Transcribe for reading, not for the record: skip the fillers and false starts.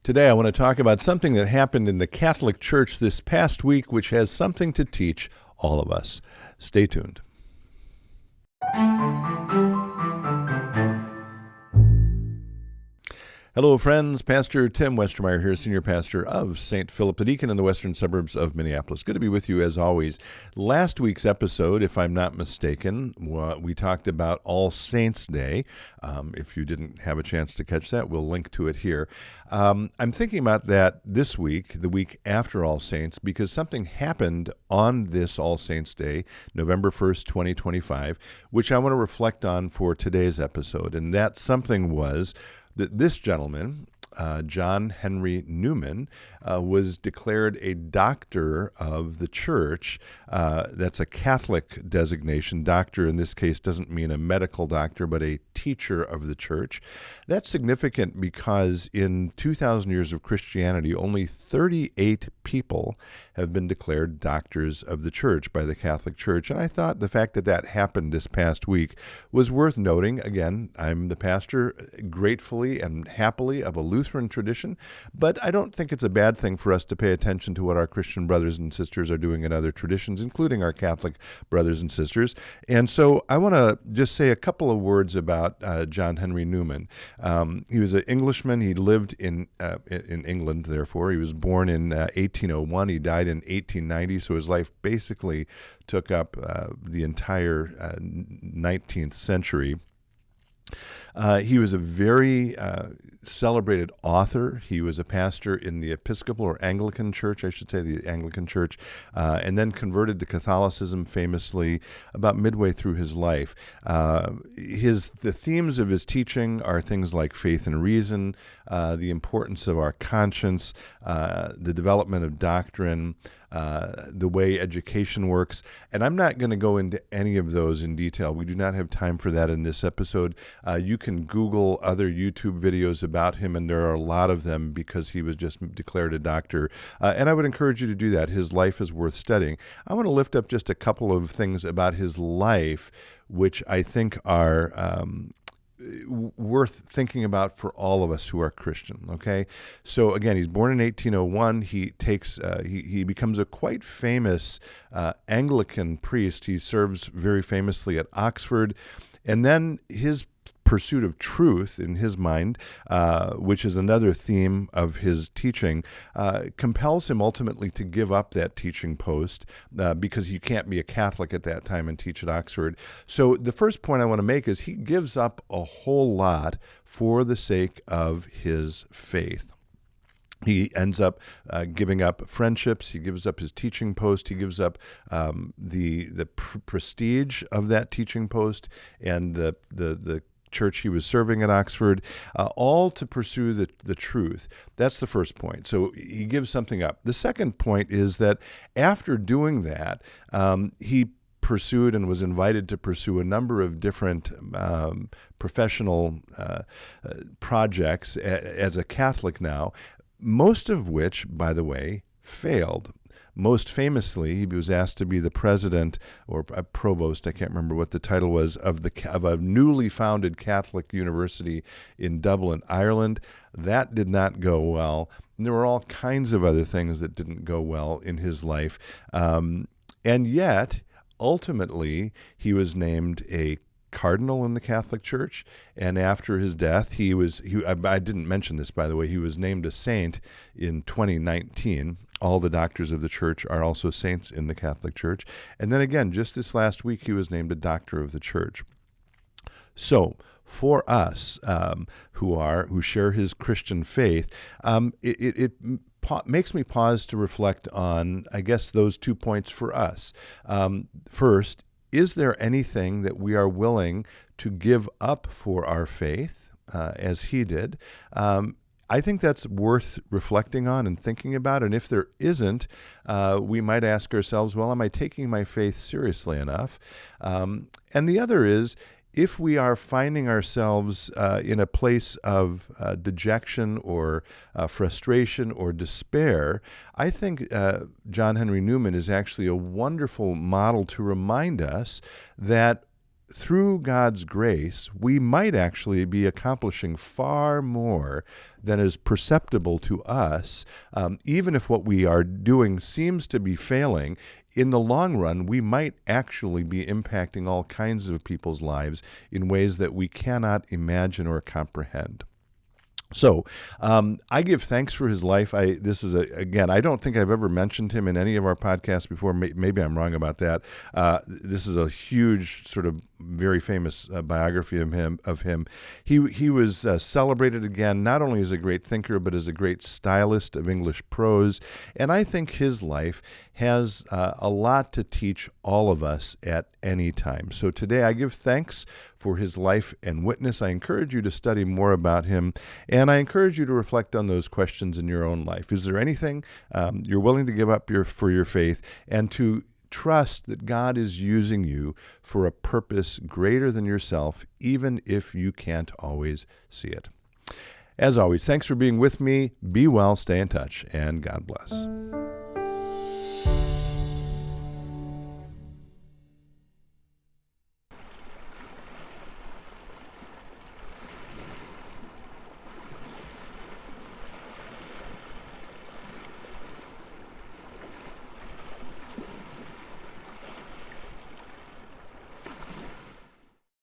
Today I want to talk about something that happened in the Catholic Church this past week, which has something to teach all of us. Stay tuned. Hello, friends. Pastor Tim Westermeyer here, Senior Pastor of St. Philip the Deacon in the western suburbs of Minneapolis. Good to be with you as always. Last week's episode, if I'm not mistaken, we talked about All Saints' Day. If you didn't have a chance to catch that, we'll link to it here. I'm thinking about that this week, the week after All Saints, because something happened on this All Saints' Day, November 1st, 2025, which I want to reflect on for today's episode. And that something was that this gentleman, John Henry Newman, was declared a doctor of the church. That's a Catholic designation. Doctor in this case doesn't mean a medical doctor, but a teacher of the church. That's significant because in 2,000 years of Christianity, only 38 people have been declared doctors of the church by the Catholic Church. And I thought the fact that that happened this past week was worth noting. Again, I'm the pastor, gratefully and happily, of a Lutheran tradition, but I don't think it's a bad thing for us to pay attention to what our Christian brothers and sisters are doing in other traditions, including our Catholic brothers and sisters. And so I want to just say a couple of words about John Henry Newman. He was an Englishman. He lived in England, therefore. He was born in 1801. He died in 1890, so his life basically took up the entire 19th century. He was a very celebrated author. He was a pastor in the Episcopal or Anglican Church, I should say, the Anglican Church, and then converted to Catholicism famously about midway through his life. The themes of his teaching are things like faith and reason, the importance of our conscience, the development of doctrine, the way education works. And I'm not going to go into any of those in detail. We do not have time for that in this episode. You can Google other YouTube videos about him, and there are a lot of them because he was just declared a doctor. And I would encourage you to do that. His life is worth studying. I want to lift up just a couple of things about his life, which I think are worth thinking about for all of us who are Christian. Okay, so again, he's born in 1801. He becomes a quite famous Anglican priest. He serves very famously at Oxford, and then his pursuit of truth in his mind, which is another theme of his teaching, compels him ultimately to give up that teaching post because you can't be a Catholic at that time and teach at Oxford. So the first point I want to make is he gives up a whole lot for the sake of his faith. He ends up giving up friendships. He gives up his teaching post. He gives up the prestige of that teaching post and the church he was serving at Oxford, all to pursue the truth. That's the first point. So he gives something up. The second point is that after doing that, he pursued and was invited to pursue a number of different professional projects as a Catholic now, most of which, by the way, failed. Most famously, he was asked to be the president or a provost, I can't remember what the title was, of a newly founded Catholic university in Dublin, Ireland. That did not go well. And there were all kinds of other things that didn't go well in his life. And yet, ultimately, he was named a cardinal in the Catholic Church, and after his death, I didn't mention this, by the way, he was named a saint in 2019. All the doctors of the church are also saints in the Catholic Church. And then again, just this last week, he was named a doctor of the church. So for us who share his Christian faith, it makes me pause to reflect on, I guess, those 2 points for us. First, is there anything that we are willing to give up for our faith, as he did? I think that's worth reflecting on and thinking about. And if there isn't, we might ask ourselves, well, am I taking my faith seriously enough? And the other is, if we are finding ourselves in a place of dejection or frustration or despair, I think John Henry Newman is actually a wonderful model to remind us that through God's grace, we might actually be accomplishing far more than is perceptible to us, even if what we are doing seems to be failing. In the long run, we might actually be impacting all kinds of people's lives in ways that we cannot imagine or comprehend. So I give thanks for his life. I don't think I've ever mentioned him in any of our podcasts before. Maybe I'm wrong about that. This is a huge, sort of very famous biography of him. He was celebrated again, not only as a great thinker, but as a great stylist of English prose. And I think his life has a lot to teach all of us at any time. So today I give thanks for his life and witness. I encourage you to study more about him, and I encourage you to reflect on those questions in your own life. Is there anything you're willing to give up for your faith, and to trust that God is using you for a purpose greater than yourself, even if you can't always see it? As always, thanks for being with me. Be well, stay in touch, and God bless.